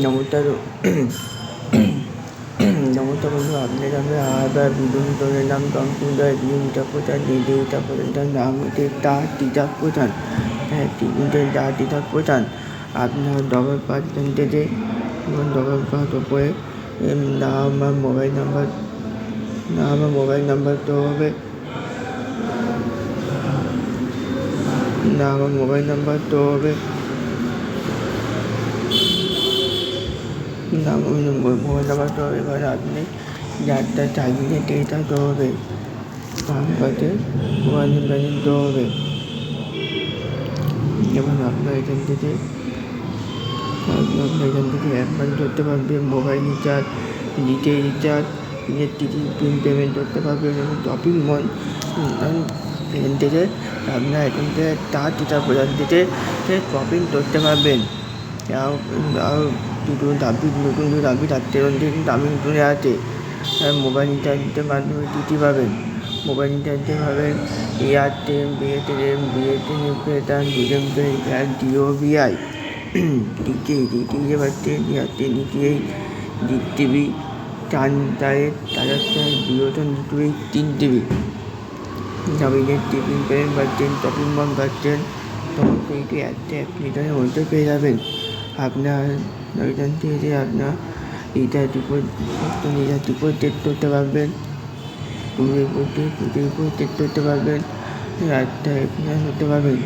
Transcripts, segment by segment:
নমস্কার নমস্কার বন্ধু, আপনার আমি আবার বিদ্যুৎ দলের নাম কম্পিউটার টিটা প্রধান দিদিটা প্রধান নাম হচ্ছে তার টিটা প্রধান। হ্যাঁ, তার টিটা প্রধান আপনার ডবল পার্সেন্টেজে ডবল পাস উপরে নাম আর মোবাইল নাম্বার তো হবে, মোবাইল নাম্বার তো হবে মোবাইল নাম্বার তো হবে। এবার আপনি যারটা চাইলে ডেটা তো হবে, কাছে ওয়ান তো হবে। এবার আপনার এখান থেকে অ্যাডভান্স করতে পারবেন, mobile recharge, recharge, electric bill payment করতে পারবেন এবং শপিং মল। এখান থেকে আপনার এখান থেকে তার টিটা প্রধান থেকে শপিং করতে পারবেন। নতুন দাবি থাকতে দামি নতুন আছে। মোবাইল ইন্টারনেটের মাধ্যমে টিটি পাবেন, মোবাইল ইন্টারনেটে পাবেন এয়ারটেল, বিএসএনএল, DOBI, ডিটিএ পাচ্ছেন, এয়ারটেল, ডিটিএই, DTV, বিওটন, 3 TV। নবীনের টিফিন পেমেন্ট পাচ্ছেন, শপিং মল পাচ্ছেন, সমস্ত কিছু একটা অ্যাপ্লিকেশনের মধ্যে পেয়ে যাবেন। আপনার এখান থেকে আপনার ডিপোজিট করতে পারবেন, করতে পারবেন, রাস্তায় করতে পারবেন।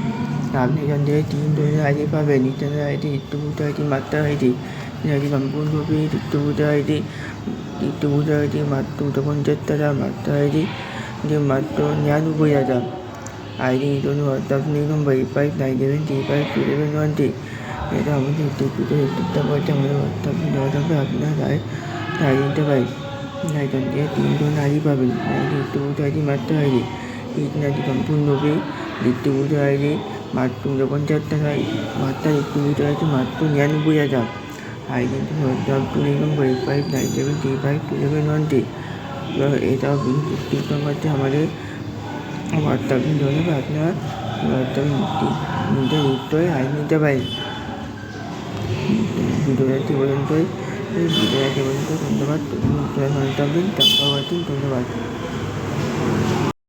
আপনি এখান থেকে 3 ধরনের আইডি পাবেন, রিটার্নের ID, distributor ID, master ID. সম্পূর্ণভাবে ডিস্ট্রিবিউটার আইডি মাত্র 50 টাকা, মাস্টার আইডি মাত্র 99,000। আইডি জন্য হোয়াটসঅ্যাপ নম্বর 8597352713। এটা আমাদের ইউটিউবটা বলতে আমাদের হোয়াটসঅ্যাপ দেওয়া যাবে, আপনার আইডি দিতে পারেন। এখান থেকে 3 ধরনের আইডি পাবেন, distributor ID, master ID. ID সম্পূর্ণভাবে ডিস্ট্রিবিউটার আইডি মাত্র 50 টাকায়, মাস্টার ডিস্ট্রিবিউটার আইডি মাত্র 99,000। আইডি হোয়াটসঅ্যাপ নম্বর 8597352713। এটাও ডিসক্রিপশন করতে আমাদের হোয়াটসঅ্যাপ ধরে আপনার হোয়াটসঅ্যাপ নিজে যুক্ত হয়ে আইডি নিতে পারেন। ভিডিওটি পর্যন্তই, ধন্যবাদ। ধন্যবাদ।